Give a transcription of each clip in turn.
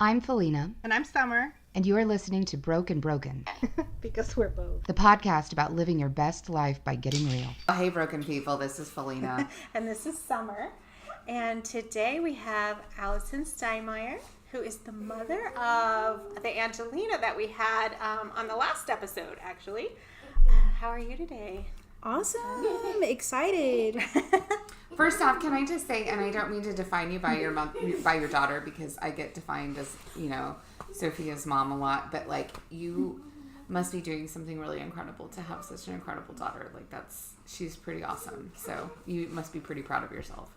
I'm Felina. And I'm Summer. And you are listening to Broken Broken. Because we're both. The podcast about living your best life by getting real. Oh, hey, broken people. This is Felina. And this is Summer. And today we have Allison Steinmeyer, who is the mother of the Angelina that we had on the last episode, actually. How are you today? Awesome. Excited. First off, can I just say, and I don't mean to define you by your mom, by your daughter, because I get defined as, you know, Sophia's mom a lot, but like you must be doing something really incredible to have such an incredible daughter. Like she's pretty awesome. So you must be pretty proud of yourself.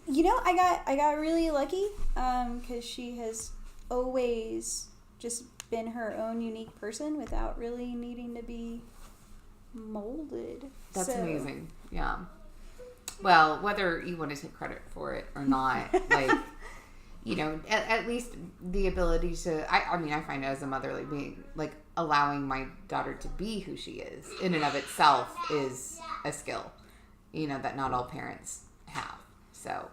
You know, I got really lucky because she has always just been her own unique person without really needing to be molded. That's amazing. Yeah. Well, whether you want to take credit for it or not, like, you know, at least the ability to, I mean, I find as a mother, like being, like allowing my daughter to be who she is in and of itself is a skill, you know, that not all parents have. So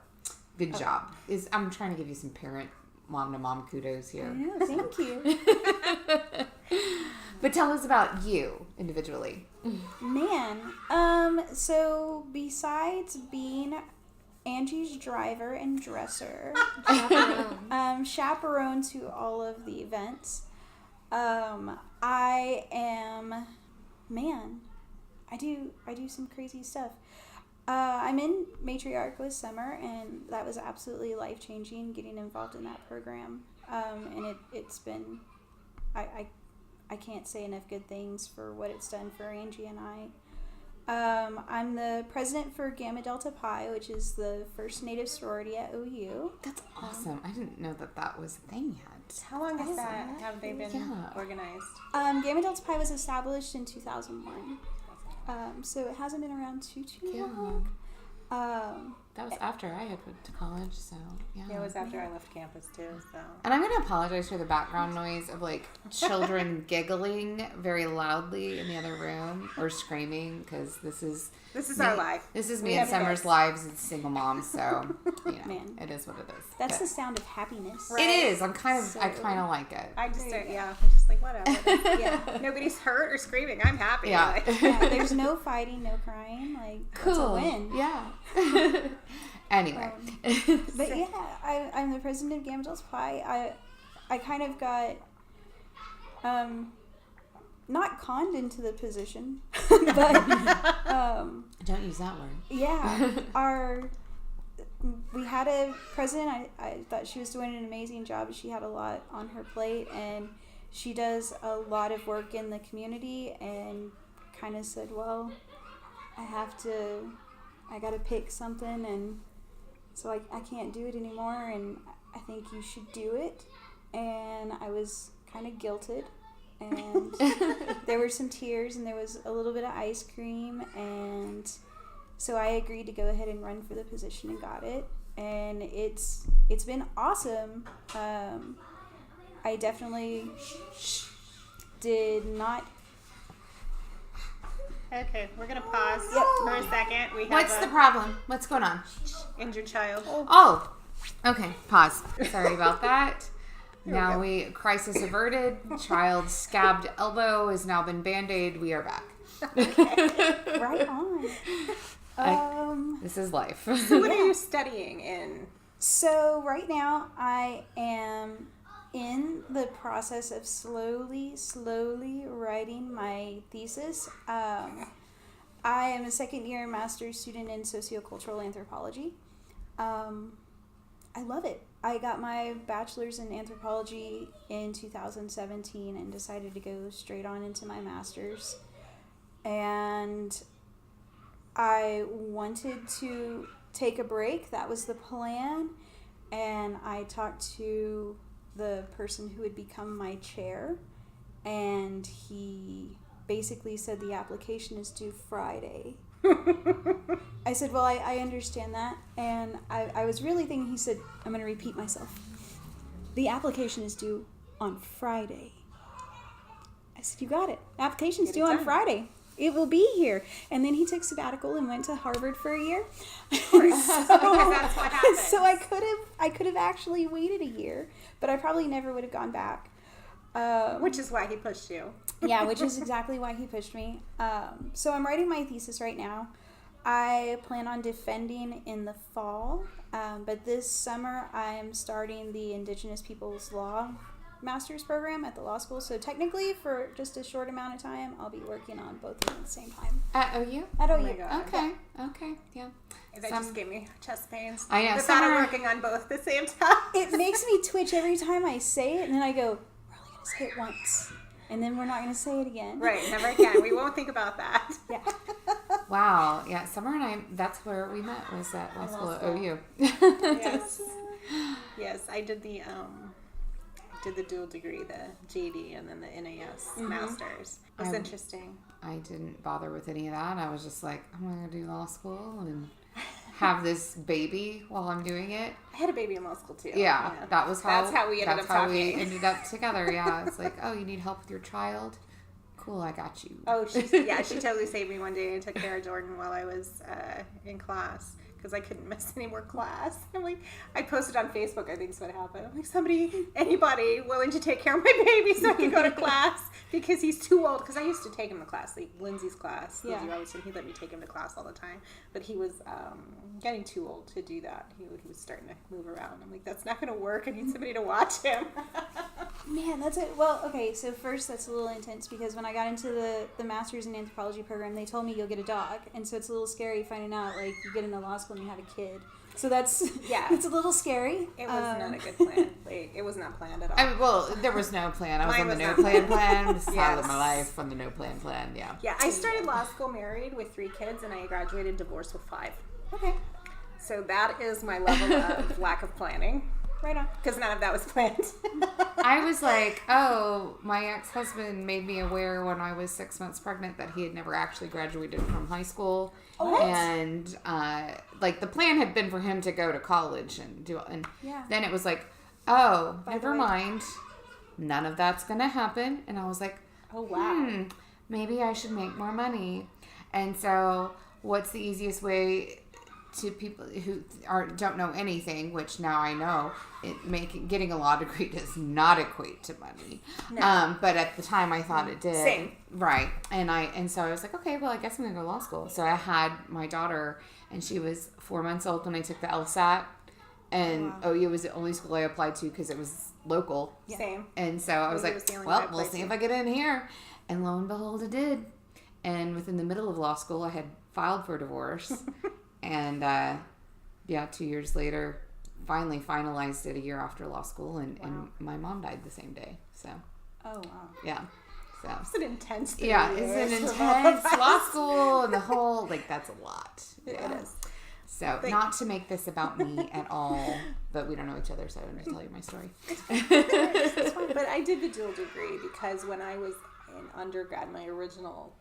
good job. I'm trying to give you some parent mom to mom kudos here. Yeah, thank you. But tell us about you individually. Man, so besides being Angie's driver and dresser, chaperone to all of the events, I am, man, I do some crazy stuff. I'm in Matriarch with Summer, and that was absolutely life-changing, getting involved in that program. And it's been, I can't say enough good things for what it's done for Angie and I. I'm the president for Gamma Delta Pi, which is the first native sorority at OU. That's awesome. I didn't know that was a thing yet. How long have they been organized? Gamma Delta Pi was established in 2001. So it hasn't been around too long. That was after I had went to college, so yeah. Yeah, it was after I left campus too, so. And I'm going to apologize for the background noise of like children giggling very loudly in the other room or screaming, because this is our life. This is me and Summer's lives as single moms, so you know, Man. it is what it is. That's the sound of happiness. Right? It is. I kind of like it. I just I'm just like whatever. Yeah, nobody's hurt or screaming. I'm happy. Yeah. There's no fighting, no crying. Like cool. It's a win. Yeah. Anyway. But yeah, I'm the president of Gamma Delta Pi. I kind of got not conned into the position, but don't use that word. Yeah, we had a president. I thought she was doing an amazing job. She had a lot on her plate, and she does a lot of work in the community, and kind of said, well, I got to pick something, and so I can't do it anymore, and I think you should do it. And I was kind of guilted, and there were some tears, and there was a little bit of ice cream, and so I agreed to go ahead and run for the position and got it. And it's been awesome. I definitely did not. Okay, we're gonna pause for a second. What's the problem? What's going on? Injured child. Oh, okay. Pause. Sorry about that. Now crisis averted. Child's scabbed elbow has now been band-aid. We are back. Okay. Right on. This is life. So what are you studying in? So right now I am in the process of slowly writing my thesis. I am a second-year master's student in sociocultural anthropology. I love it. I got my bachelor's in anthropology in 2017 and decided to go straight on into my master's. And I wanted to take a break. That was the plan. And I talked to the person who would become my chair, and he basically said the application is due Friday. I said, well, I understand that, and I was really thinking, he said, I'm going to repeat myself. The application is due on Friday. I said, you got it. Application's due on Friday. It will be here. And then he took sabbatical and went to Harvard for a year. Of course, because that's what happens. So I could have actually waited a year, but I probably never would have gone back. Which is why he pushed you. Yeah, which is exactly why he pushed me. So I'm writing my thesis right now. I plan on defending in the fall, but this summer I'm starting the Indigenous Peoples Law Master's program at the law school. So technically, for just a short amount of time, I'll be working on both of them at the same time. At OU? At OU. my God. Okay, yeah. That just gave me chest pains. I know. The thought of working on both at the same time. It makes me twitch every time I say it, and then I go, we're only going to say it once, and then we're not going to say it again. Right, never again. We won't think about that. Yeah. Wow. Yeah, Summer and I, that's where we met, was at law school at OU. Yes. Yes, I did the dual degree, the JD, and then the NAS Masters. It was interesting. I didn't bother with any of that. I was just like, I'm going to do law school and have this baby while I'm doing it. I had a baby in law school too. Yeah, that's how we ended up talking. we ended up together. Yeah, it's like, oh, you need help with your child? Cool, I got you. Oh, she totally saved me one day and took care of Jordan while I was in class because I couldn't miss any more class. I'm like, I posted on Facebook, I think is what happened. I'm like, anybody willing to take care of my baby so I can go to class because he's too old. Because I used to take him to class, like Lindsay's class. Yeah. He let me take him to class all the time. But he was getting too old to do that. He was starting to move around. I'm like, that's not going to work. I need somebody to watch him. Man, that's it. Well, okay, so first that's a little intense because when I got into the Master's in Anthropology program, they told me you'll get a dog. And so it's a little scary finding out, like, you get into law school and you have a kid. So that's, it's a little scary. It was not a good plan. Like, it was not planned at all. Well, there was no plan. I was Mine on the was no not plan planned. plan. This is how I live my Yes. life on the no plan plan. Yeah. Yeah, I started law school married with 3 kids, and I graduated divorced with 5. Okay, So that is my level of lack of planning, right on. because none of that was planned. I was like, oh, my ex-husband made me aware when I was 6 months pregnant that he had never actually graduated from high school. What? And like the plan had been for him to go to college and Yeah. then it was like, oh, By the never way. mind. None of that's going to happen. And I was like, Oh, wow. maybe I should make more money. And so what's the easiest way to people who don't know anything, which now I know, getting a law degree does not equate to money. No. But at the time I thought it did. Same. Right. And so I was like, okay, well, I guess I'm going to go to law school. So I had my daughter, and she was 4 months old when I took the LSAT. And OU was the only school I applied to because it was local. Same. And so I was OU like, was the only well, one I we'll applied see to. if I get in here. And lo and behold, it did. And within the middle of law school, I had filed for divorce. And 2 years later, finally finalized it a year after law school. And my mom died the same day. So, Oh, wow. yeah. So, It's an intense thing. yeah, it's an intense law school and the whole, like, that's a lot. Yeah. It is. So, not to make this about me at all, but we don't know each other, so I'm going to tell you my story. But I did the dual degree because when I was in undergrad, my original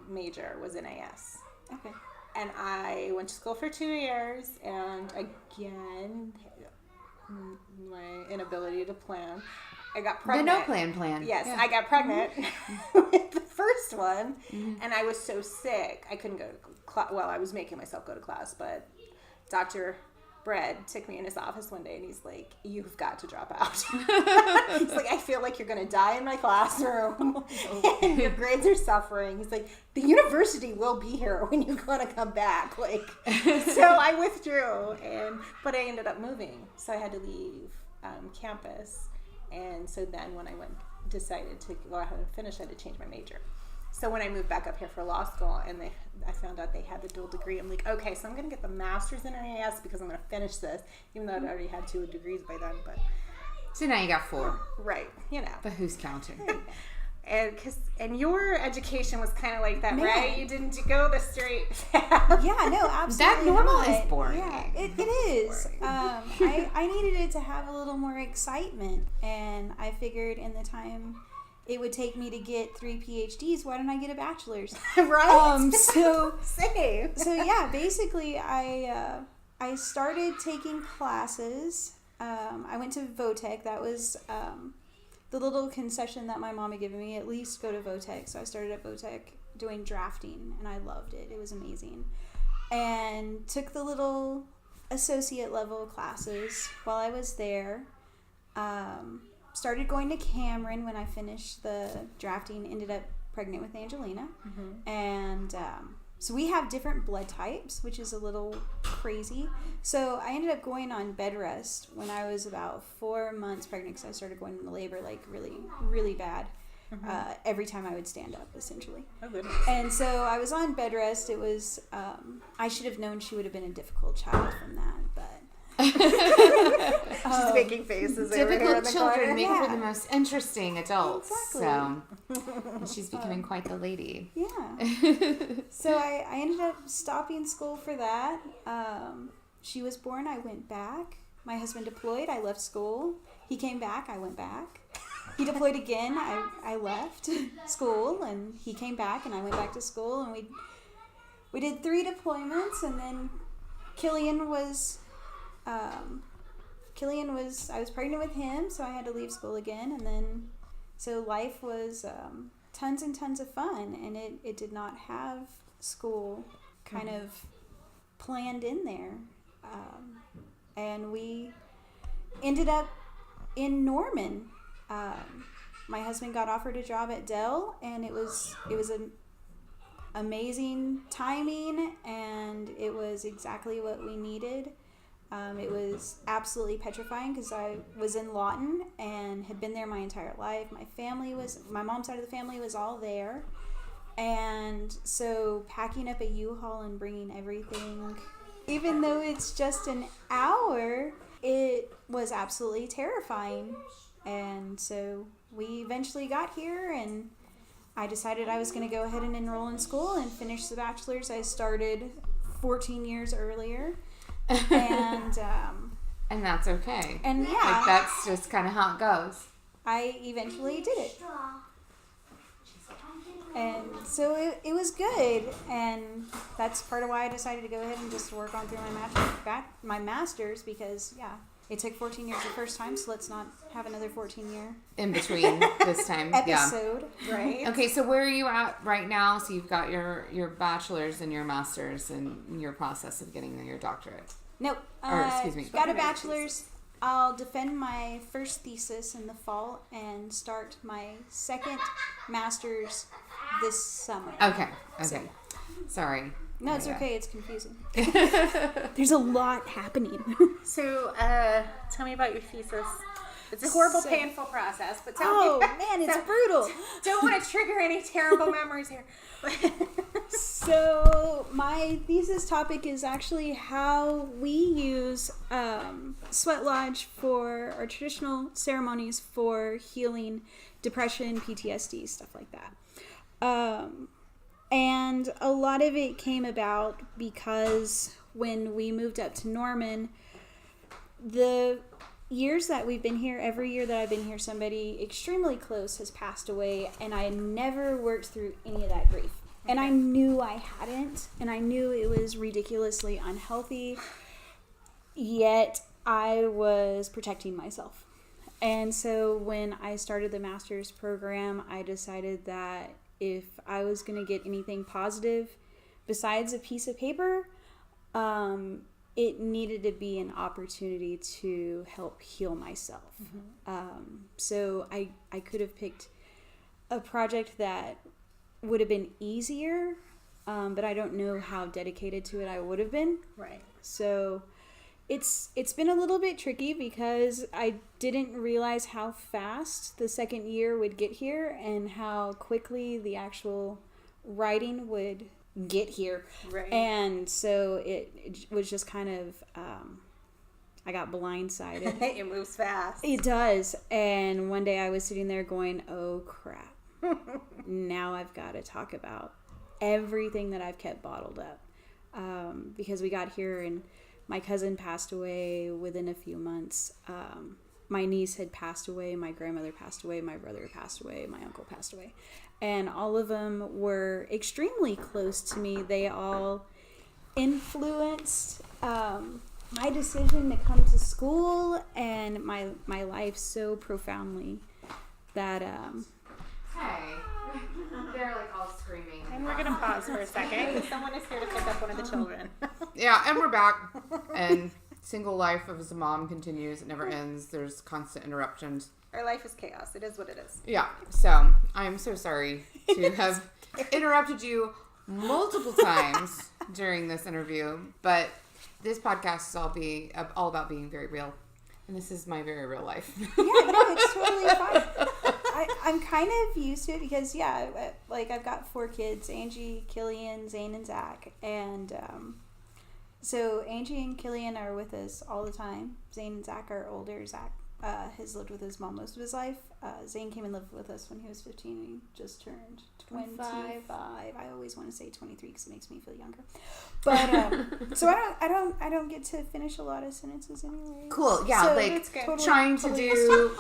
major was NAS. Okay. And I went to school for 2 years, and again, my inability to plan. I got The pregnant. no plan. Yes, Yeah. I got pregnant with the first one, and I was so sick I couldn't go to class. Well, I was making myself go to class, but Dr. Bread took me in his office one day, and he's like, "You've got to drop out." He's like, "I feel like you're going to die in my classroom, and your grades are suffering." He's like, "The university will be here when you're going to come back." Like, so I withdrew, but I ended up moving, so I had to leave campus. And so then when I decided to go ahead and finish, I had to change my major. So when I moved back up here for law school and I found out they had the dual degree, I'm like, okay, so I'm going to get the master's in NAS because I'm going to finish this, even though I'd already had 2 degrees by then. But So now you got 4. right, But who's counting? And your education was kind of like that, Man. right? You didn't go the straight path. Yeah, no, absolutely. That normal not. is boring. Yeah, it is. I needed it to have a little more excitement, and I figured in the time it would take me to get 3 PhDs, why don't I get a bachelor's? Right? So Same. yeah, basically I started taking classes. I went to Votech. That was the little concession that my mom had given me, at least go to Votech. So I started at Votech doing drafting, and I loved it. It was amazing. And took the little associate level classes while I was there. Started going to Cameron when I finished the drafting, ended up pregnant with Angelina. And so we have different blood types, which is a little crazy. So I ended up going on bed rest when I was about 4 months pregnant, because I started going into labor like really, really bad. Every time I would stand up, essentially. Oh, goodness. And so I was on bed rest. It was, I should have known she would have been a difficult child from that, but. She's making faces over here in Difficult the children corner. make for the most interesting adults. Exactly. So and she's becoming quite the lady. Yeah. So I ended up stopping school for that. She was born, I went back. My husband deployed, I left school. He came back, I went back. He deployed again, I left school, and he came back, and I went back to school, and we did 3 deployments, and then Killian was, I was pregnant with him, so I had to leave school again, and then, so life was tons and tons of fun, and it did not have school kind of planned in there. And we ended up in Norman. My husband got offered a job at Dell, and it was an amazing timing, and it was exactly what we needed. It was absolutely petrifying because I was in Lawton and had been there my entire life. My mom's side of the family was all there. And so packing up a U-Haul and bringing everything, even though it's just an hour, it was absolutely terrifying. And so we eventually got here, and I decided I was going to go ahead and enroll in school and finish the bachelor's I started 14 years earlier. And that's okay. And yeah, Like, that's just kind of how it goes. I eventually did it. And so it was good, and that's part of why I decided to go ahead and just work on through my master's, because it took 14 years the first time, so let's not have another 14-year In between this time. episode. Right. Okay, so where are you at right now? So you've got your bachelor's and your master's and your process of getting your doctorate. Nope. Or, excuse me. Got a bachelor's. I'll defend my first thesis in the fall and start my second master's this summer. Okay. Sorry. No, it's Yeah. okay. It's confusing. There's a lot happening. So, tell me about your thesis. It's a horrible, painful process, but tell me. Man, it's brutal. Don't want to trigger any terrible memories here. So my thesis topic is actually how we use sweat lodge for our traditional ceremonies for healing depression, PTSD, stuff like that. And a lot of it came about because when we moved up to Norman, the years that we've been here, every year that I've been here, somebody extremely close has passed away, and I never worked through any of that grief. And I knew I hadn't, and I knew it was ridiculously unhealthy, yet I was protecting myself. And so when I started the master's program, I decided that if I was going to get anything positive besides a piece of paper, it needed to be an opportunity to help heal myself. So I could have picked a project that would have been easier, but I don't know how dedicated to it I would have been. Right. So it's been a little bit tricky because I didn't realize how fast the second year would get here and how quickly the actual writing would get here. Right. And so it was just kind of, I got blindsided. It moves fast. It does. And one day I was sitting there going, oh crap. Now I've got to talk about everything that I've kept bottled up. Because we got here and my cousin passed away within a few months. My niece had passed away. My grandmother passed away. My brother passed away. My uncle passed away. And all of them were extremely close to me. They all influenced my decision to come to school and my life so profoundly that... Hey. They're like all screaming. And we're gonna pause for a second because someone is here to pick up one of the children. Yeah, and we're back. And single life as a mom continues. It never ends. There's constant interruptions. Our life is chaos. It is what it is. Yeah, so I'm so sorry to have interrupted you multiple times during this interview, but this podcast is all about being very real, and this is my very real life. Yeah, no, it's totally fine. I'm kind of used to it because, like I've got 4 kids, Angie, Killian, Zane, and Zach, and so Angie and Killian are with us all the time. Zane and Zach are older. Zach has lived with his mom most of his life. Zane came and lived with us when he was 15 and he just turned 25. I always want to say 23 because it makes me feel younger. But so I don't get to finish a lot of sentences anyway. Cool. Yeah, So like totally trying to do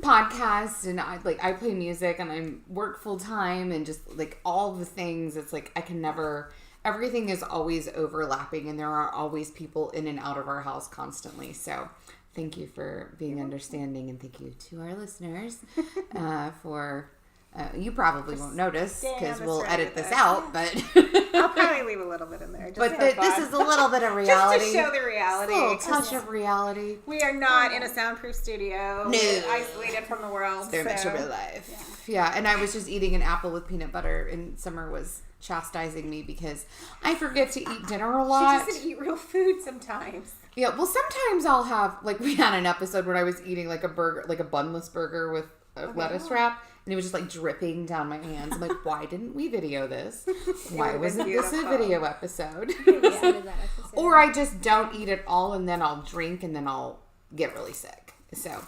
podcasts, and I play music and I work full time and just like all the things. It's like I can never. Everything is always overlapping, and there are always people in and out of our house constantly. So thank you for being understanding, and thank you to our listeners for... you probably won't notice because we'll edit this out, but... I'll probably leave a little bit in there. But this is a little bit of reality. Just to show the reality. A little touch of reality. We are not in a soundproof studio. No. We're isolated from the world. Very much a real life. Yeah, and I was just eating an apple with peanut butter, and Summer was chastising me because I forget to eat dinner a lot. She doesn't eat real food sometimes. Yeah, well, sometimes I'll have, like, we had an episode where I was eating, like, a burger, like a bunless burger with a lettuce wrap, and it was just, like, dripping down my hands. I'm like, why didn't we video this? Why wasn't this a video episode? Or I just don't eat it all, and then I'll drink, and then I'll get really sick. So...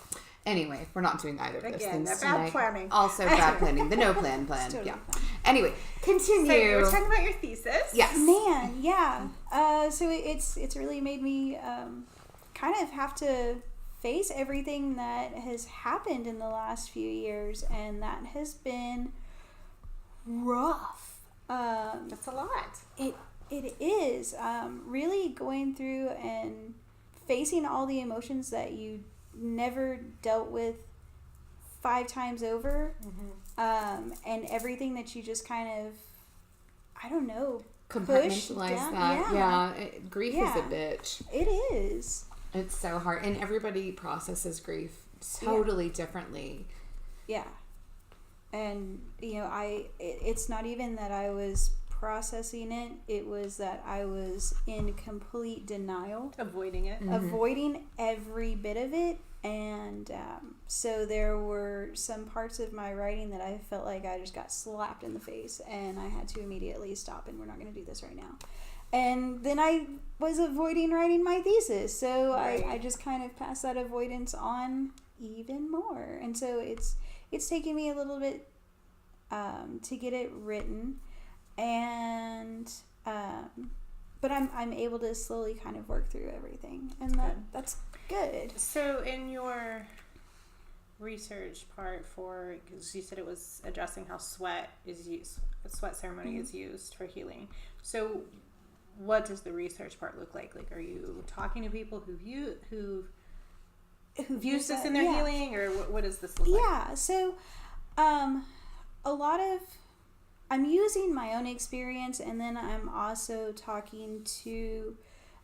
Anyway, we're not doing either of those things tonight. Bad planning. Also bad planning. The no plan. Totally Yeah. fine. Anyway, continue. So you were talking about your thesis. Yes. Man, yeah. So it's really made me kind of have to face everything that has happened in the last few years, and that has been rough. That's a lot. It is really going through and facing all the emotions that you never dealt with 5 times over, and everything that you just kind of, I don't know, Compartmentalize that. Yeah. Grief is a bitch. It is. It's so hard. And everybody processes grief totally differently. Yeah. And, it's not even that I was processing it. It was that I was in complete denial. Avoiding it. Avoiding every bit of it. And so there were some parts of my writing that I felt like I just got slapped in the face, and I had to immediately stop, and we're not going to do this right now. And then I was avoiding writing my thesis, so right. I just kind of passed that avoidance on even more. And so it's taken me a little bit to get it written, and but I'm able to slowly kind of work through everything, and that's good. So in your research part because you said it was addressing how sweat ceremony is used for healing. So what does the research part look like? Like, are you talking to people who've used this in their healing, or what does this look like? Yeah, so a lot of, I'm using my own experience, and then I'm also talking to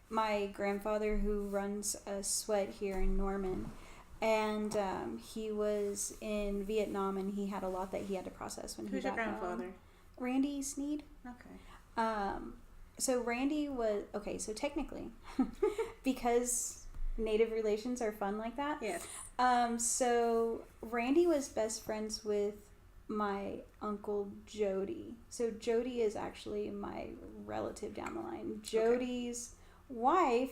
my grandfather who runs a sweat here in Norman, and he was in Vietnam, and he had a lot that he had to process when Who's he got your grandfather? Randy Sneed. Okay. So Randy was, okay, so technically, because Native relations are fun like that. Yes. So Randy was best friends with my uncle Jody. So Jody is actually my relative down the line. Jody's wife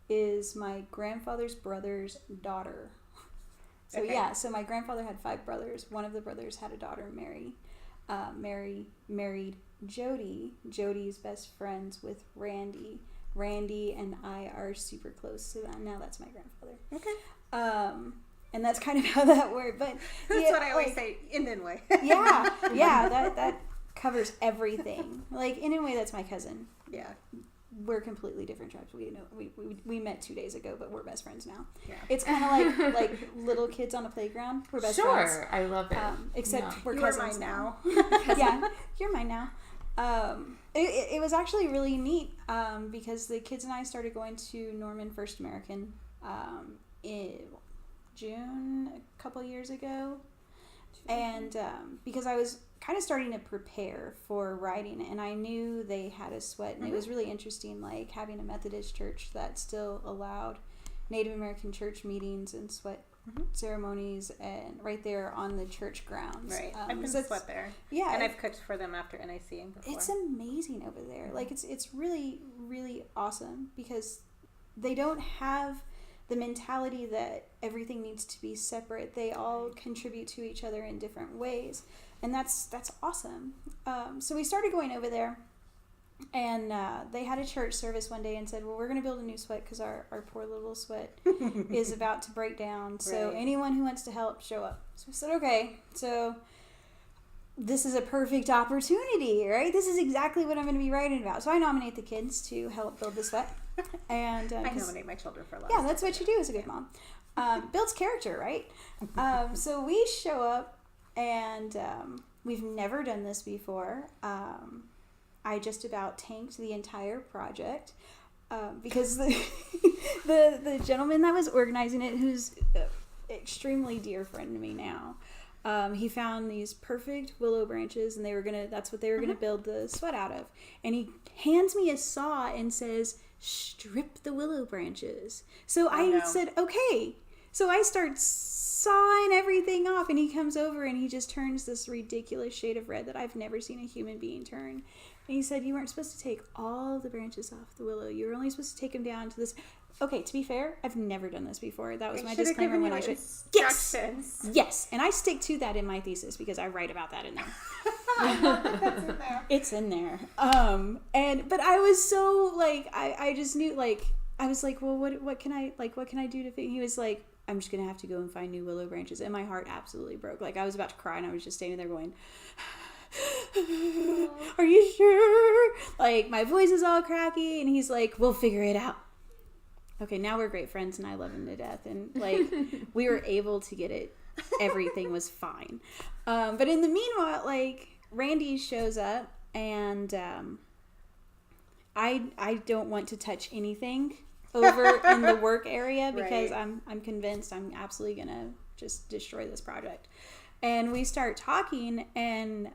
is my grandfather's brother's daughter. So so my grandfather had 5 brothers. One of the brothers had a daughter, Mary. Mary married Jody. Jody's best friends with Randy. Randy and I are super close to that. Now that's my grandfather. Okay. And that's kind of how that worked. But that's what I always say, Indian way. yeah, that covers everything. Like, in a way, that's my cousin. Yeah. we're completely different tribes. We met 2 days ago, but we're best friends now. Yeah. It's kind of like little kids on a playground. We're best friends. Sure, I love it. Except we're You are cousins mine now. Yeah, you're mine now. It was actually really neat because the kids and I started going to Norman First American in June a couple years ago. And because I was kind of starting to prepare for writing, and I knew they had a sweat, and it was really interesting, like having a Methodist church that still allowed Native American church meetings and sweat ceremonies, and right there on the church grounds. Right. I've been sweat there. Yeah, and I've cooked for them after NIC before. it's amazing over there. Like it's really, really awesome because they don't have the mentality that everything needs to be separate. They all contribute to each other in different ways, and that's awesome. So we started going over there, and they had a church service one day and said, well, we're going to build a new sweat because our poor little sweat is about to break down. So anyone who wants to help, show up. So we said, okay. So this is a perfect opportunity, right? This is exactly what I'm going to be writing about. So I nominate the kids to help build the sweat. And I nominate my children for a lot. Yeah, that's what you do as a good mom. Builds character, right? So we show up, and we've never done this before. I just about tanked the entire project because the gentleman that was organizing it, who's an extremely dear friend to me now, he found these perfect willow branches, and that's what they were gonna build the sweat out of. And he hands me a saw and says, strip the willow branches. So I said, okay. So I start sawing everything off, and he comes over and he just turns this ridiculous shade of red that I've never seen a human being turn. And he said, you weren't supposed to take all the branches off the willow. You were only supposed to take them down to this. Okay, to be fair, I've never done this before. That was my disclaimer when I should. Yes, and I stick to that in my thesis because I write about that in there. That's in there. It's in there. But I was so like, I just knew, like, I was like, well, what can I do to fit? He was like, I'm just gonna have to go and find new willow branches, and my heart absolutely broke. Like I was about to cry, and I was just standing there going, are you sure? Like my voice is all cracky, and he's like, we'll figure it out. Okay, now we're great friends, and I love him to death, and like we were able to get it. Everything was fine. But in the meanwhile, like Randy shows up, and I don't want to touch anything over in the work area because I'm convinced I'm absolutely gonna just destroy this project. And we start talking, and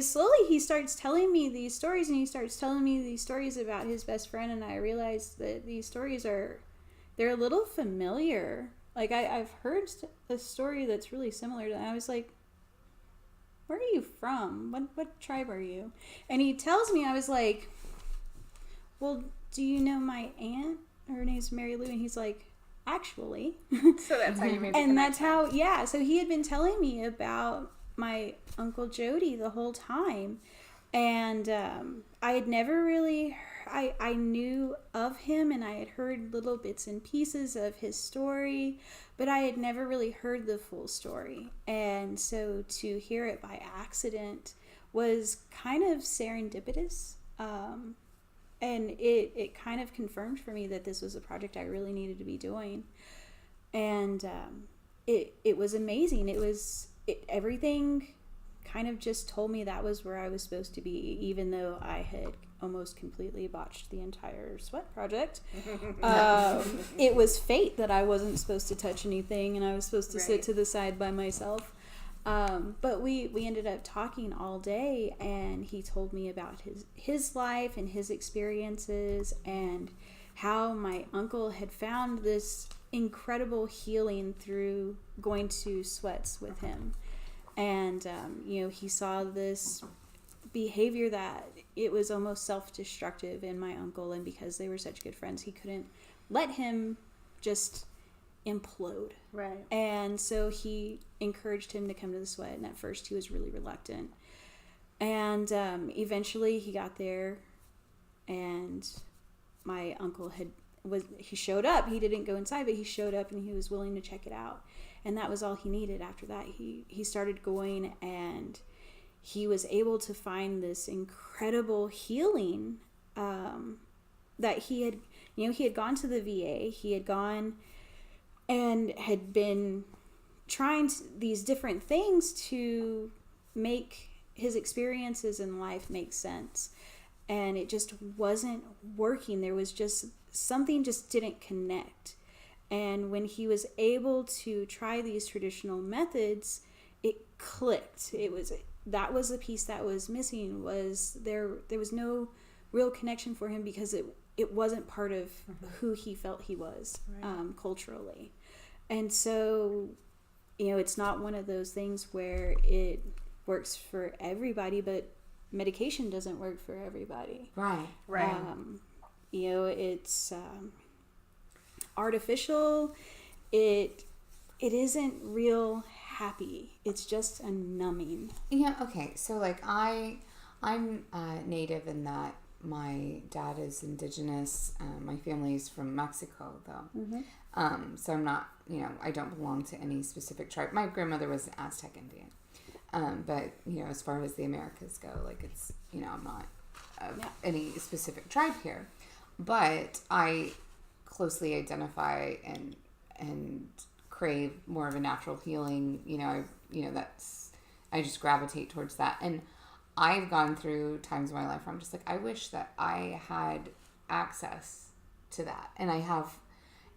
slowly he starts telling me these stories, and he starts telling me these stories about his best friend, and I realized that these stories they're a little familiar. Like I've heard a story that's really similar to that. I was like, where are you from? What tribe are you? And he tells me, I was like, well, do you know my aunt? Her name's Mary Lou. And he's like, actually. So that's how you made the And that's connection. how, so he had been telling me about my Uncle Jody the whole time. And I had never really, I knew of him, and I had heard little bits and pieces of his story, but I had never really heard the full story. And so to hear it by accident was kind of serendipitous. And it kind of confirmed for me that this was a project I really needed to be doing. And it was amazing. Everything kind of just told me that was where I was supposed to be, even though I had almost completely botched the entire sweat project. It was fate that I wasn't supposed to touch anything, and I was supposed to sit to the side by myself. But we ended up talking all day, and he told me about his life and his experiences, and how my uncle had found this incredible healing through going to sweats with him. And he saw this behavior that it was almost self-destructive in my uncle, and because they were such good friends, he couldn't let him just implode. Right. And so he encouraged him to come to the sweat, and at first he was really reluctant. And eventually he got there, and my uncle he showed up. He didn't go inside, but he showed up, and he was willing to check it out. And that was all he needed. After that, he started going, and he was able to find this incredible healing that he had gone to the VA. He had gone and had been trying these different things to make his experiences in life make sense, and it just wasn't working. There was just something just didn't connect. And when he was able to try these traditional methods, it clicked. That was the piece that was missing. Was there was no real connection for him, because it wasn't part of who he felt he was, right. Culturally. And so, it's not one of those things where it works for everybody, but medication doesn't work for everybody. Right. It's artificial. It isn't real happy. It's just a numbing. Yeah. Okay. So like I'm Native in that my dad is indigenous. My family is from Mexico, though. Mm-hmm. So I'm not, I don't belong to any specific tribe. My grandmother was an Aztec Indian. But, as far as the Americas go, like it's, I'm not any specific tribe here. But I closely identify and crave more of a natural healing. I just gravitate towards that. And I've gone through times in my life where I'm just like, I wish that I had access to that. And I have,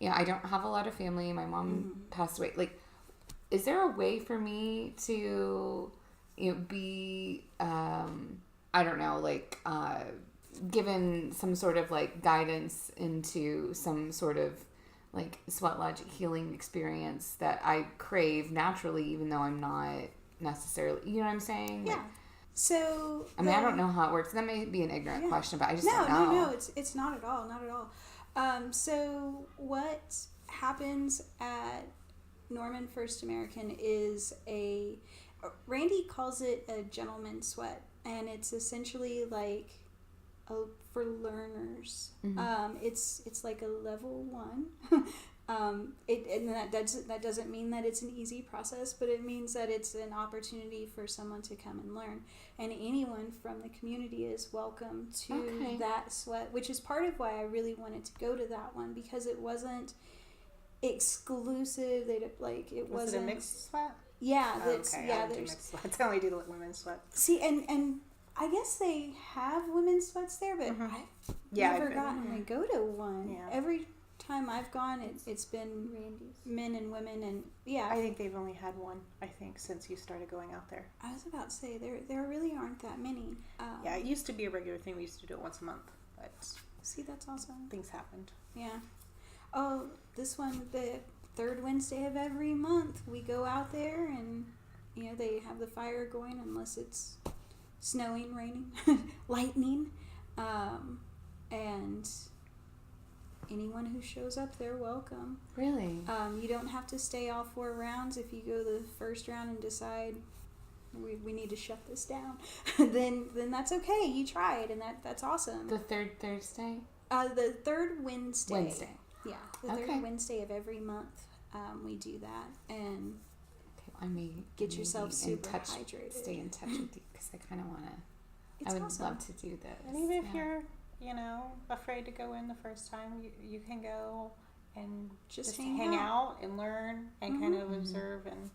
I don't have a lot of family. My mom passed away. Like, is there a way for me to, be, I don't know, like, given some sort of like guidance into some sort of like sweat logic healing experience that I crave naturally, even though I'm not necessarily, you know what I'm saying? Yeah. Like, so I don't know how it works. That may be an ignorant question, but I just don't know. No, it's not at all, not at all. So what happens at Norman First American is Randy calls it a gentleman's sweat, and it's essentially like for learners. Mm-hmm. It's like a level 1. And that doesn't mean that it's an easy process, but it means that it's an opportunity for someone to come and learn. And anyone from the community is welcome to that sweat, which is part of why I really wanted to go to that one, because it wasn't exclusive. Was it a mixed sweat? Yeah, I don't do mixed sweats. I only do women's sweat. See, and I guess they have women's sweats there, but I've never gotten to go to one. Yeah. Every time I've gone, it's been Randy's. Men and women, and I think they've only had one. I think since you started going out there. I was about to say there really aren't that many. It used to be a regular thing. We used to do it once a month, but see, that's awesome. Things happened. Yeah. Oh, this one, the third Wednesday of every month, we go out there, and they have the fire going unless it's snowing, raining, lightning, and anyone who shows up, they're welcome. Really? You don't have to stay all 4 rounds. If you go the first round and decide we need to shut this down, then that's okay. You tried, and that's awesome. The third Thursday? The third Wednesday. Wednesday. Yeah, the third Wednesday of every month, we do that, and I may get yourself super hydrated. Stay in touch with you, because I kind of want to. I would awesome. Love to do this. And even if you're, afraid to go in the first time, you can go and just hang out and learn and kind of observe and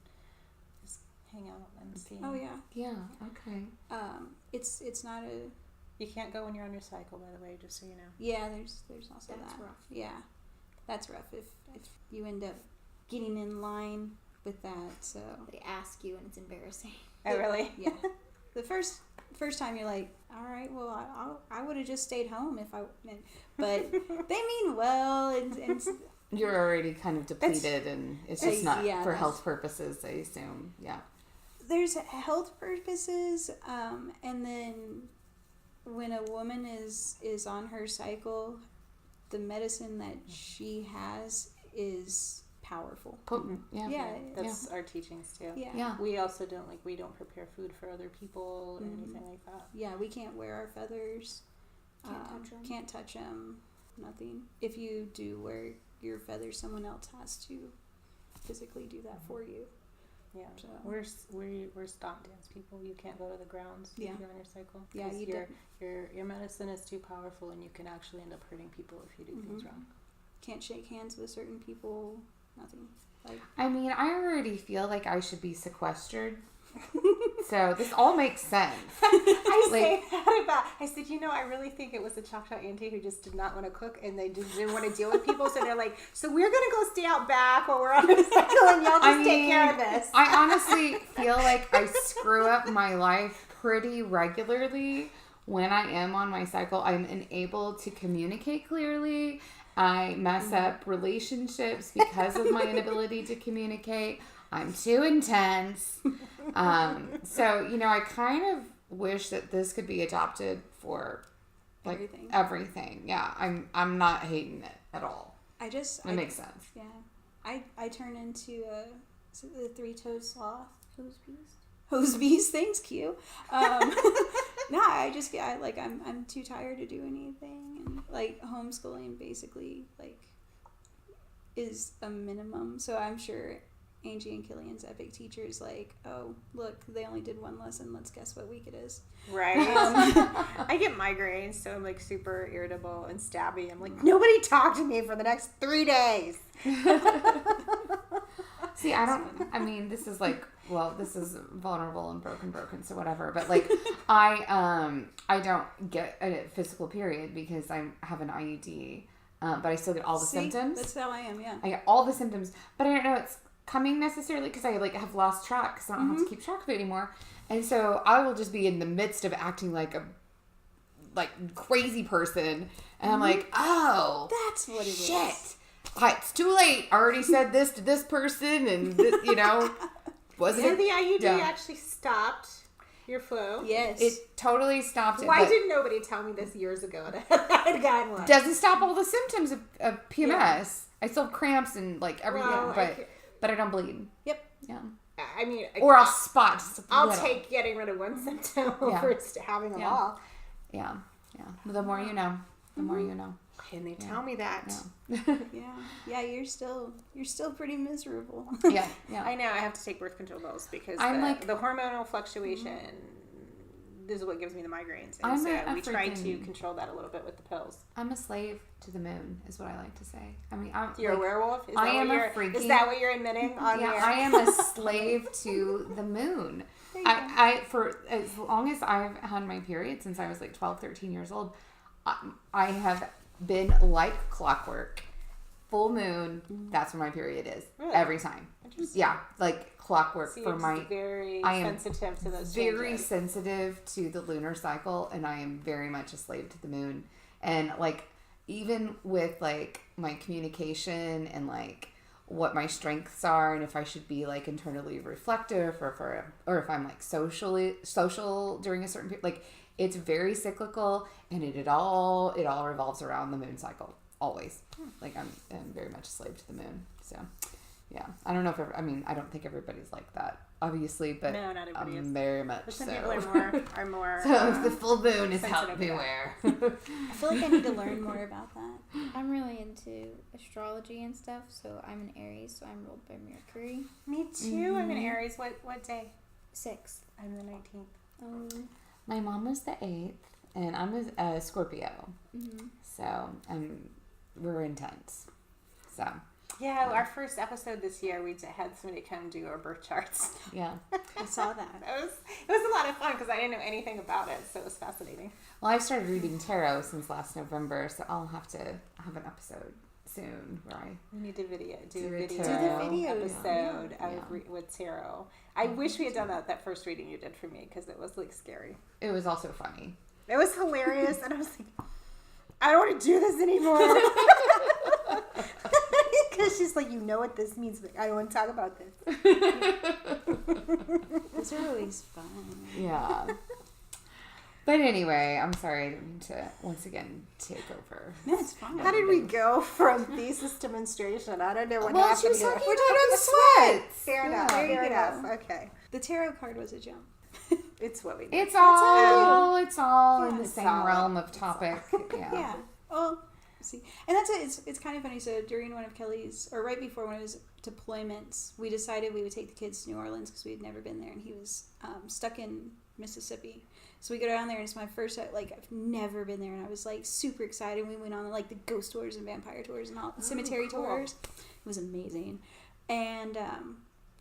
just hang out and see. Oh yeah. Yeah. Okay. It's not a. You can't go when you're on your cycle, by the way, just so you know. Yeah, there's also That's that. rough. Yeah, that's rough if you end up getting in line with that. So they ask you and it's embarrassing. Oh really? Yeah. The first time you're like, all right, well I would have just stayed home if but they mean well, and you're already kind of depleted, and it's just not for health purposes, I assume. Yeah. There's health purposes, and then when a woman is on her cycle, the medicine that she has is powerful. Potent. Yeah. That's our teachings too. Yeah. We also don't prepare food for other people or anything like that. Yeah, we can't wear our feathers. Can't touch them. Nothing. If you do wear your feathers, someone else has to physically do that for you. Yeah, So- we're stomp dance people. You can't go to the grounds Yeah. if you're on your cycle. Yeah, 'Cause you your medicine is too powerful, and you can actually end up hurting people if you do things wrong. Can't shake hands with certain people. Nothing. Like, I mean, I already feel like I should be sequestered. So this all makes sense. I Like- say that about. I said, I really think it was the Choctaw auntie who just did not want to cook, and they just didn't want to deal with people. So they're like, so we're gonna go stay out back while we're on the cycle, and y'all just take care of this. I honestly feel like I screw up my life pretty regularly when I am on my cycle. I'm unable to communicate clearly. I mess up relationships because of my inability to communicate. I'm too intense. So, I kind of wish that this could be adopted for like everything. Yeah, I'm not hating it at all. I just It makes sense. Yeah, I turn into the three-toed sloth. Hose beast. Thanks, Q. No, I just I'm too tired to do anything, and like homeschooling basically like is a minimum. So I'm sure Angie and Killian's epic teachers like, oh look, they only did one lesson. Let's guess what week it is. Right. I get migraines, so I'm like super irritable and stabby. I'm like, nobody talk to me for the next 3 days. See, this is like, well, this is vulnerable and broken, so whatever. But like, I don't get a physical period because I have an IUD, but I still get all the symptoms. That's how I am. Yeah. I get all the symptoms, but I don't know it's coming necessarily because I like have lost track because I don't have to keep track of it anymore. And so I will just be in the midst of acting like a crazy person, and I'm like, oh, That's what it is. shit. It's too late. I already said this to this person, and wasn't So it? the IUD Yeah. actually stopped your flow. Yes. It totally stopped it. Why but did nobody tell me this years ago that I had gotten one? doesn't stop all the symptoms of PMS. Yeah. I still have cramps and like everything, Well, but I don't bleed. Yep. Yeah. I mean, Or I'll spot. Just a I'll little. take getting rid of one symptom over having them all. Yeah. The more you know, the more you know. And they tell me that. Yeah. You're still pretty miserable. Yeah. I know. I have to take birth control pills because I'm the hormonal fluctuation is what gives me the migraines. And I'm so a we try to freaking- control that a little bit with the pills. I'm a slave to the moon, is what I like to say. I mean, You're a werewolf? Is I that am what a you're, freaking. Is that what you're admitting on Yeah, your... I am a slave to the moon. I for as long as I've had my period since I was like 12, 13 years old, I have been like clockwork. Full moon, that's when my period is. Really? Every time. Yeah, like clockwork So for you're my... just very I am sensitive to those very changes. sensitive to the lunar cycle, and I am very much a slave to the moon. And like, even with like my communication and like what my strengths are, and if I should be like internally reflective, or if I'm like social during a certain period, like it's very cyclical, and it all revolves around the moon cycle always. Like I'm very much a slave to the moon. So yeah, I don't know if I don't think everybody's like that, obviously, but No, not everybody is. very much But so. some people are more So the full moon is sensitive help to me that. wear. I feel like I need to learn more about that. I'm really into astrology and stuff, so I'm an Aries, so I'm ruled by Mercury. Me too. I'm an Aries. What day? 6th. I'm the 19th. Oh. My mom was the 8th, and I'm a Scorpio. Mm-hmm. So we're intense. So Yeah, our first episode this year, we had somebody come do our birth charts. yeah. I saw that. It was a lot of fun because I didn't know anything about it, so it was fascinating. Well, I've started reading tarot since last November, so I'll have to have an episode soon where I We need to do a video tarot. episode Yeah. with tarot. I wish we had done that first reading you did for me because it was like scary. It was also funny. It was hilarious, and I was like, I don't want to do this anymore. Because she's like, you know what this means, but I don't want to talk about this. Those are always fun. Yeah. But anyway, I'm sorry I didn't mean to once again take over. That's fine. How did we go from thesis to menstruation? I don't know what Well, happened she was here. talking about sweats. Fair enough. There you Fair go. enough. Okay. The tarot card was a jump. It's what we do. It's all in the It's same solid. realm of topic. Yeah. Yeah. Oh, see, and that's it. It's kind of funny. So during one of Kelly's, or right before one of his deployments, we decided we would take the kids to New Orleans because we had never been there, and he was stuck in Mississippi. So we go down there, and it's my first, like, I've never been there, and I was, like, super excited. We went on, like, the ghost tours and vampire tours and all the cemetery tours. It was amazing. And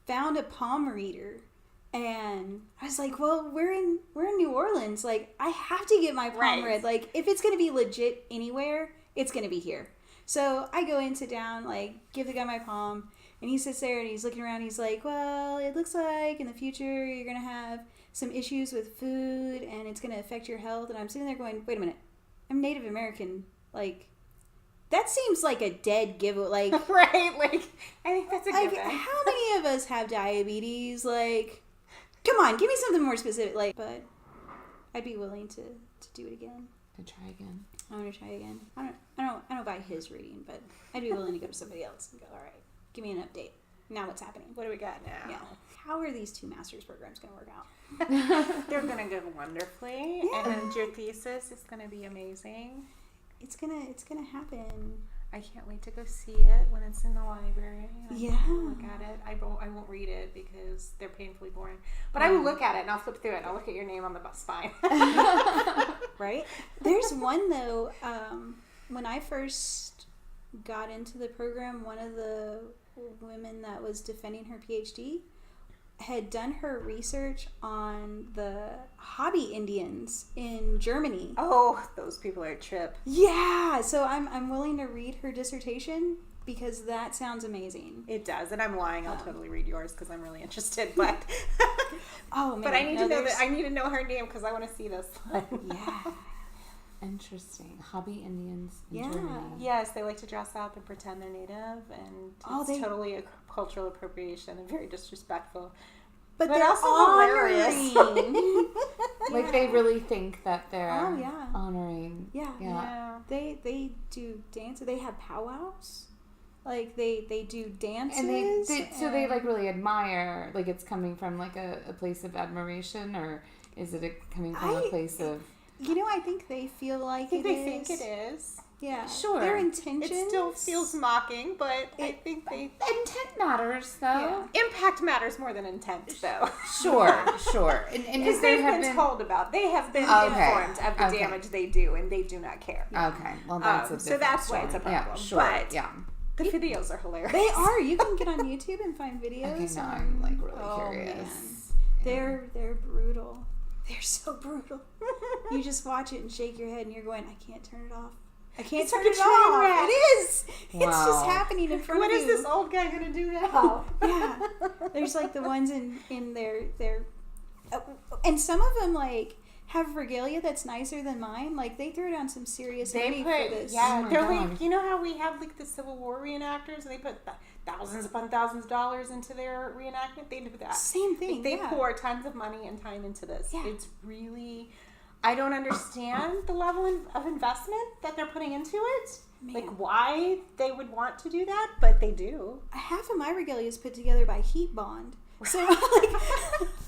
found a palm reader, and I was like, well, we're in New Orleans. Like, I have to get my palm read. Like, if it's going to be legit anywhere, it's going to be here. So I go in, sit down, like, give the guy my palm, and he sits there, and he's looking around. He's like, well, it looks like in the future you're going to have some issues with food, and it's going to affect your health. And I'm sitting there going, wait a minute, I'm Native American. Like, that seems like a dead giveaway. Like, right? Like, I think that's a like, given. how many of us have diabetes? Like, come on, give me something more specific. Like, but I'd be willing to do it again. To try again. I want to try again. I don't buy his reading, but I'd be willing to go to somebody else and go, all right, give me an update. Now what's happening? What do we got now? Yeah. How are these 2 master's programs going to work out? They're going to go wonderfully, Yeah. and your thesis is going to be amazing. It's gonna happen. I can't wait to go see it when it's in the library. And Yeah. I'll look at it. I won't read it because they're painfully boring. But I will look at it and I'll flip through it. I'll look at your name on the spine. Right? There's one though. When I first got into the program, one of the women that was defending her PhD had done her research on the hobby Indians in Germany. Oh, those people are a trip. Yeah, so I'm willing to read her dissertation because that sounds amazing. It does, and I'm lying. I'll totally read yours because I'm really interested. But oh man, but I need to know that. I need to know her name because I want to see this one. Yeah. Interesting. Hobby Indians in Yeah. Germany. Yes, they like to dress up and pretend they're native, and it's totally a cultural appropriation and very disrespectful. But But they're also honoring. hilarious. Like they really think that they're Oh, yeah. honoring. Yeah. Yeah. They do dance. They have powwows. Like they do dances. And they like really admire, like it's coming from like a place of admiration, or is it coming from a place of... You know, I think they feel like I think they think it is. Yeah. Sure. Their intentions. It still feels mocking, but I think they... Intent matters, though. Yeah. Impact matters more than intent, though. Sure. And Because there they've have been told about, they have been Okay. informed of the Okay. damage they do, and they do not care. Okay, well that's a different so that's why it's a story. problem. Yeah, sure. But Yeah. the videos are hilarious. They are. You can get on YouTube and find videos. Okay, now and- I'm like really oh, curious. Man. They're brutal. They're so brutal. You just watch it and shake your head, and you're going, I can't turn it off. I can't It's turn like a it train off. wreck. It is. It's just Wow. happening in front What of is you. this old guy going to do now? Yeah. There's like the ones in their and some of them like have regalia that's nicer than mine. Like they throw down some serious money for this. Oh my they're God. like, you know how we have like the Civil War reenactors, and they put thousands upon thousands of dollars into their reenactment. They do that. Same thing. Like, they yeah. pour tons of money and time into this. Yeah. It's really, I don't understand the level of investment that they're putting into it. Man. Like why they would want to do that, but they do. Half of my regalia is put together by heat bond. So like,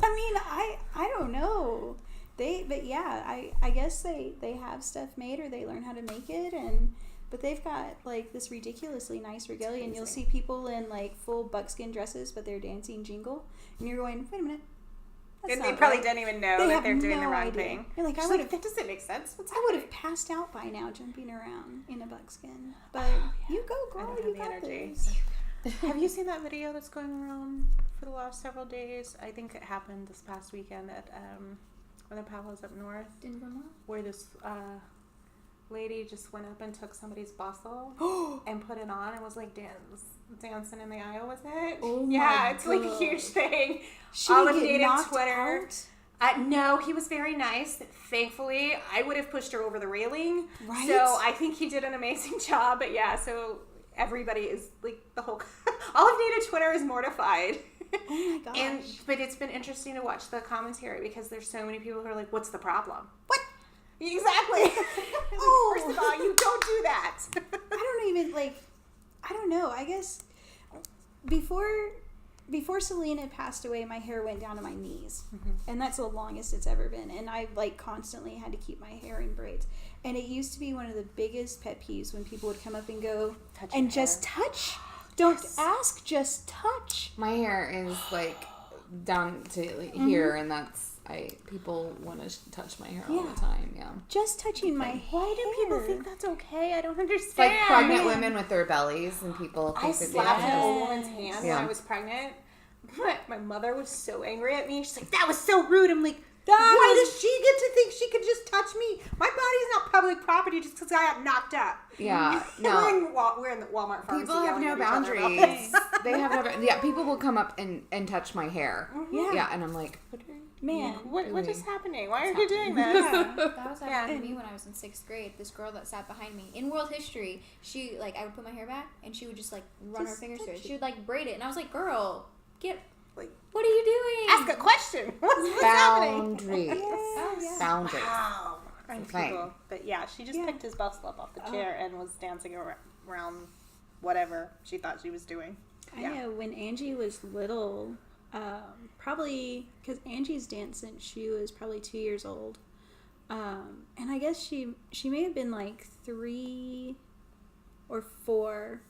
I mean, I don't know. But yeah, I guess they have stuff made, or they learn how to make it, but they've got like this ridiculously nice regalia, and you'll see people in like full buckskin dresses, but they're dancing jingle, and you're going, wait a minute. That's And they not probably right. don't even know They that have they're doing no the wrong idea. thing. You're like, She's I would've- that doesn't make sense. What's I would happening? have passed out by now jumping around in a buckskin. But you go, I girl, don't you have the got energy. this. Have you seen that video that's going around for the last several days? I think it happened this past weekend at one of the Palos up north, In Vermont? where this lady just went up and took somebody's bustle and put it on and was like dancing in the aisle with it. Oh yeah, my it's like a God. huge thing. She All didn't of get native knocked Twitter. out? No, he was very nice. Thankfully, I would have pushed her over the railing. Right? So I think he did an amazing job. But yeah, so everybody is like the whole, all of native Twitter is mortified. Oh my gosh. But it's been interesting to watch the commentary because there's so many people who are like, "What's the problem?" What? Exactly. Oh. First of all, you don't do that. I don't even I don't know. I guess before Selena passed away, my hair went down to my knees, and that's the longest it's ever been. And I like constantly had to keep my hair in braids. And it used to be one of the biggest pet peeves when people would come up and go Touch and your just touch Don't ask, just touch. My hair is like down to here, and people want to touch my hair all the time. Yeah. Just touching my hair. Why do people think that's okay? I don't understand. It's like pregnant women with their bellies, and people think I that they slapped an have old woman's hand Yeah. when I was pregnant. My mother was so angry at me. She's like, "That was so rude." I'm like, That "Why was- does she get to think she could just touch me? My body is not public property just because I got knocked up." Yeah, we're no. in the Walmart pharmacy. People have yelling no at each other about boundaries. this. They have no. Yeah, people will come up and touch my hair. Yeah. Yeah, and I'm like, what are you Man. What is happening? Why are you doing this? Yeah. That was happening to me when I was in 6th grade. This girl that sat behind me in world history, she like I would put my hair back and she would just like run her Just fingers touch through it. it. She would like braid it, and I was like, "Girl, Like, what are you doing?" ask a question. What's happening? boundaries? Oh yeah. Boundaries. Wow. And It's fine. people. But yeah, she just Yeah. picked his bust up off the chair and was dancing around whatever she thought she was doing. I Yeah. know when Angie was little, probably because Angie's danced since she was probably 2 years old, and I guess she may have been like 3 or 4.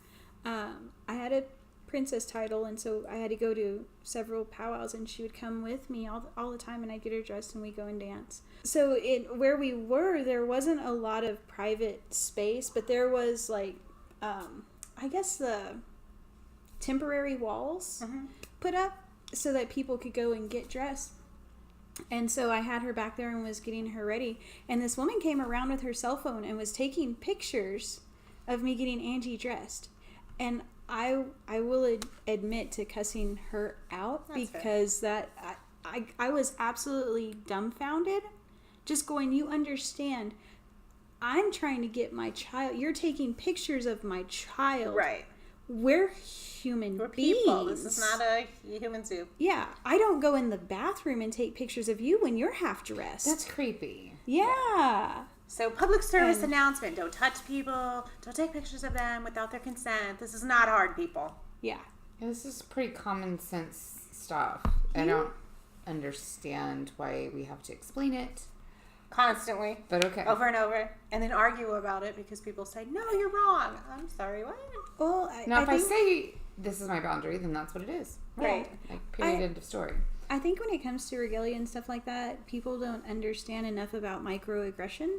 I had a princess title, and so I had to go to several powwows, and she would come with me all the time, and I'd get her dressed and we'd go and dance. So where we were, there wasn't a lot of private space, but there was like I guess the temporary walls put up so that people could go and get dressed. And so I had her back there and was getting her ready, and this woman came around with her cell phone and was taking pictures of me getting Angie dressed. And I will admit to cussing her out. That's because I was absolutely dumbfounded, just going, you understand, I'm trying to get my child, you're taking pictures of my child. Right. We're human We're beings. people. This is not a human zoo. Yeah, I don't go in the bathroom and take pictures of you when you're half dressed. That's creepy. yeah. So public service And- announcement, don't touch people, don't take pictures of them without their consent. This is not hard, people. Yeah. Yeah, this is pretty common sense stuff. I don't understand why we have to explain it, Constantly. but okay. Over and over. And then argue about it because people say, no, you're wrong. I'm sorry, what? Well, Now, if I think, say this is my boundary, then that's what it is. Right. Like, period, end of story. I think when it comes to regalia and stuff like that, people don't understand enough about microaggression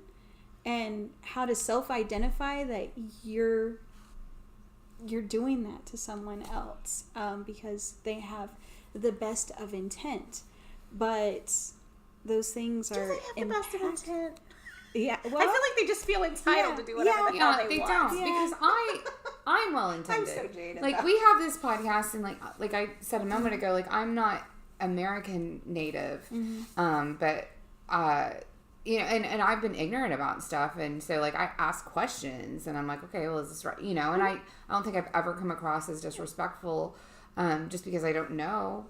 and how to self-identify that you're doing that to someone else because they have the best of intent, but those things Do are they have the best of impact- intent? Yeah, I well, feel like they just feel entitled to do whatever the hell Yeah, they they want. don't Yeah. because I'm well intended. I'm so jaded, Like though. we have this podcast, and like I said a moment ago, like I'm not American native, but you know, and I've been ignorant about stuff, and so like I ask questions, and I'm like, okay, well, is this right? You know, and I don't think I've ever come across as disrespectful, just because I don't know.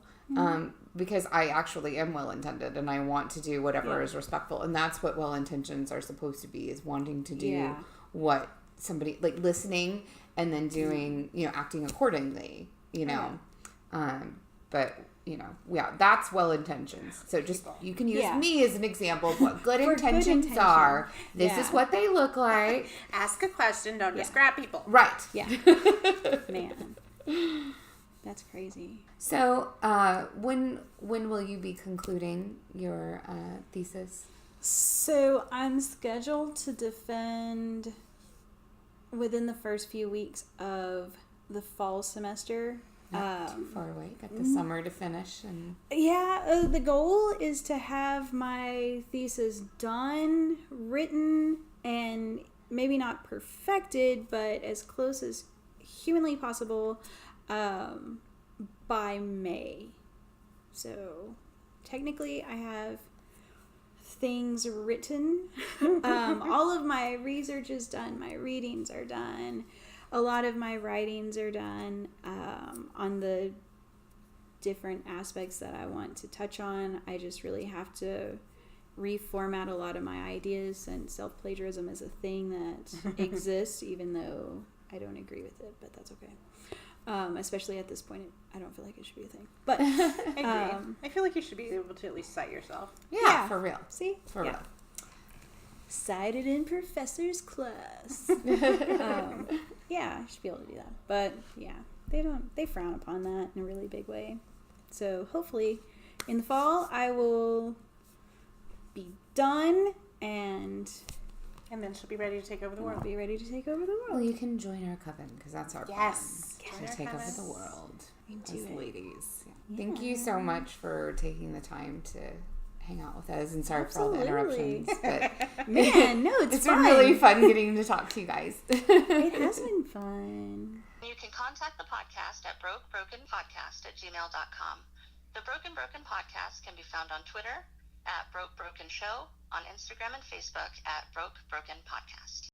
Because I actually am well intended and I want to do whatever is respectful, and that's what well intentions are supposed to be, is wanting to do what somebody, like listening and then doing, you know, acting accordingly, you know. But you know, yeah, that's well intentions. So just you can use me as an example of what good intentions are. This is what they look like. Ask a question, don't just grab people. Right. yeah. Man, that's crazy. So, when will you be concluding your thesis? So I'm scheduled to defend within the first few weeks of the fall semester. Not too far away. Got the summer to finish, and Yeah, the goal is to have my thesis done, written, and maybe not perfected, but as close as humanly possible by May. So technically I have things written. All of my research is done. My readings are done. A lot of my writings are done on the different aspects that I want to touch on. I just really have to reformat a lot of my ideas, since self-plagiarism is a thing that exists, even though I don't agree with it, but that's okay. Especially at this point, I don't feel like it should be a thing. But I agree. I feel like you should be able to at least cite yourself. yeah, for real, see? for real. Cited in professor's class. Yeah, I should be able to do that. But yeah, they frown upon that in a really big way. So hopefully in the fall I will be done and then she'll be ready to take over the I'll world. be ready to take over the Well, world. you can join our coven because that's our Yes. plan. Join our To take over coven. the world Do as it. ladies. Yeah. Thank you so much for taking the time to hang out with us, and sorry for all the Absolutely. interruptions. But Man, no, it's been fun. really fun getting to talk to you guys. It has been fun. You can contact the podcast at brokebrokenpodcast@gmail.com. The Broken Podcast can be found on Twitter at Broke Broken Show, on Instagram and Facebook at Broke Broken Podcast.